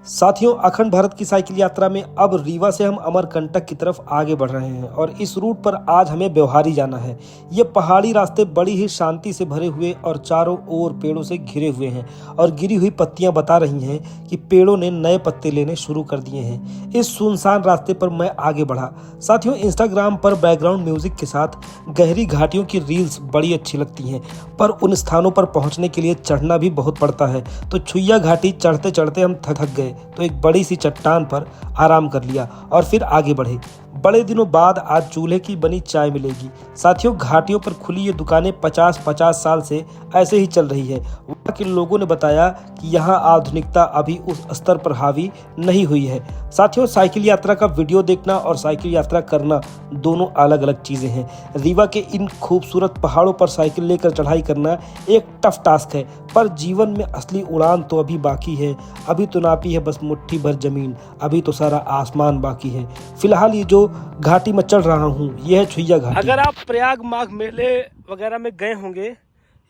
साथियों, अखंड भारत की साइकिल यात्रा में अब रीवा से हम अमरकंटक की तरफ आगे बढ़ रहे हैं और इस रूट पर आज हमें व्यवहारी जाना है। ये पहाड़ी रास्ते बड़ी ही शांति से भरे हुए और चारों ओर पेड़ों से घिरे हुए हैं और गिरी हुई पत्तियां बता रही हैं कि पेड़ों ने नए पत्ते लेने शुरू कर दिए हैं। इस सुनसान रास्ते पर मैं आगे बढ़ा। साथियों, इंस्टाग्राम पर बैकग्राउंड म्यूजिक के साथ गहरी घाटियों की रील्स बड़ी अच्छी लगती हैं, पर उन स्थानों पर पहुंचने के लिए चढ़ना भी बहुत पड़ता है। तो छुइया घाटी चढ़ते चढ़ते हम थक गए तो एक बड़ी सी चट्टान पर आराम कर लिया और फिर आगे बढ़े। बड़े दिनों बाद आज चूल्हे की बनी चाय मिलेगी। साथियों, घाटियों पर खुली ये दुकानें 50-50 साल से ऐसे ही चल रही है। वहाँ के लोगों ने बताया कि यहाँ आधुनिकता अभी उस स्तर पर हावी नहीं हुई है। साथियों, साइकिल यात्रा का वीडियो देखना और साइकिल यात्रा करना दोनों अलग अलग चीज़ें हैं। रीवा के इन खूबसूरत पहाड़ों पर साइकिल लेकर चढ़ाई करना एक टफ टास्क है, पर जीवन में असली उड़ान तो अभी बाकी है। अभी तो नापी है बस मुट्ठी भर जमीन, अभी तो सारा आसमान बाकी है। फिलहाल ये जो घाटी में चढ़ रहा हूँ यह है छुइया घाटी। अगर आप प्रयाग माघ मेले वगैरह में गए होंगे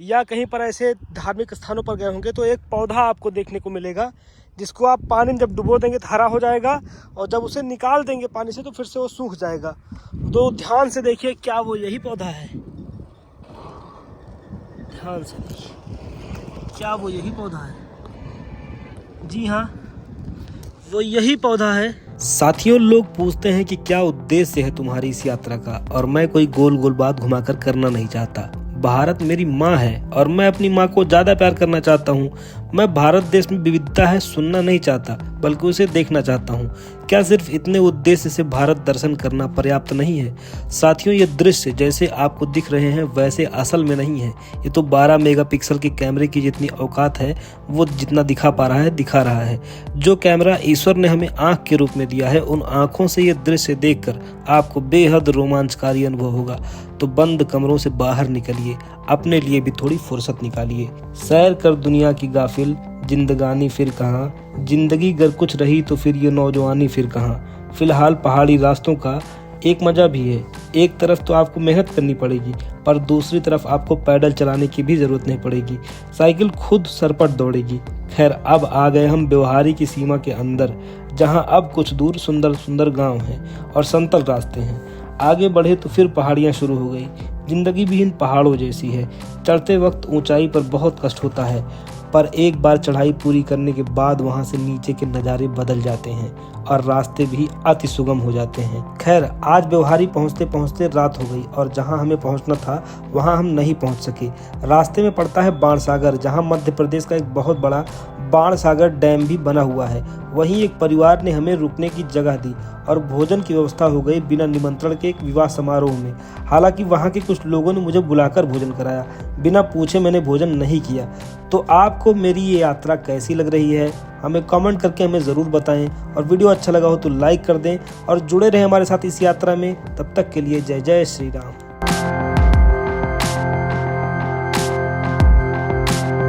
या कहीं पर ऐसे धार्मिक स्थानों पर गए होंगे तो एक पौधा आपको देखने को मिलेगा, जिसको आप पानी में जब डुबो देंगे तो हरा हो जाएगा और जब उसे निकाल देंगे पानी से तो फिर से वो सूख जाएगा। तो ध्यान से देखिए, क्या वो यही पौधा है? ध्यान से देखिए, क्या वो यही पौधा है? जी हाँ, वो यही पौधा है। साथियों, लोग पूछते हैं कि क्या उद्देश्य है तुम्हारी इस यात्रा का, और मैं कोई गोल गोल बात घुमाकर करना नहीं चाहता। भारत मेरी माँ है और मैं अपनी माँ को ज्यादा प्यार करना चाहता हूँ। मैं भारत देश में विविधता है सुनना नहीं चाहता, बल्कि उसे देखना चाहता हूँ। क्या सिर्फ इतने उद्देश्य से भारत दर्शन करना पर्याप्त नहीं है? साथियों, ये दृश्य जैसे आपको दिख रहे हैं वैसे असल में नहीं है। ये तो 12 मेगापिक्सल के कैमरे की जितनी औकात है वो जितना दिखा पा रहा है दिखा रहा है। जो कैमरा ईश्वर ने हमें आंख के रूप में दिया है, उन आंखों से ये दृश्य देखकर आपको बेहद रोमांचकारी अनुभव होगा। तो बंद कमरों से बाहर निकलिए, अपने लिए भी थोड़ी फुर्सत निकालिए। सैर कर दुनिया की गाफिल, जिंदगानी फिर कहाँ, जिंदगी अगर कुछ रही तो फिर ये नौजवानी फिर कहाँ। फिलहाल पहाड़ी रास्तों का एक मजा भी है। एक तरफ तो आपको मेहनत करनी पड़ेगी, पर दूसरी तरफ आपको पैडल चलाने की भी जरूरत नहीं पड़ेगी। साइकिल खुद सरपट दौड़ेगी। खैर, अब आ गए हम व्यवहारी की सीमा के अंदर, जहाँ अब कुछ दूर सुंदर सुंदर गांव हैं और समतल रास्ते हैं। आगे बढ़े तो फिर पहाड़ियाँ शुरू हो गई। जिंदगी भी इन पहाड़ों जैसी है। चढ़ते वक्त ऊंचाई पर बहुत कष्ट होता है, पर एक बार चढ़ाई पूरी करने के बाद वहां से नीचे के नज़ारे बदल जाते हैं और रास्ते भी अति सुगम हो जाते हैं। खैर, आज व्यवहारी पहुंचते पहुंचते रात हो गई और जहां हमें पहुंचना था वहां हम नहीं पहुंच सके। रास्ते में पड़ता है बाणसागर, जहां मध्य प्रदेश का एक बहुत बड़ा बाणसागर डैम भी बना हुआ है। वहीं एक परिवार ने हमें रुकने की जगह दी और भोजन की व्यवस्था हो गई बिना निमंत्रण के एक विवाह समारोह में। हालांकि वहां के कुछ लोगों ने मुझे बुलाकर भोजन कराया, बिना पूछे मैंने भोजन नहीं किया। तो आपको मेरी ये यात्रा कैसी लग रही है हमें कमेंट करके हमें ज़रूर बताएं, और वीडियो अच्छा लगा हो तो लाइक कर दें और जुड़े रहें हमारे साथ इस यात्रा में। तब तक के लिए जय जय श्री राम।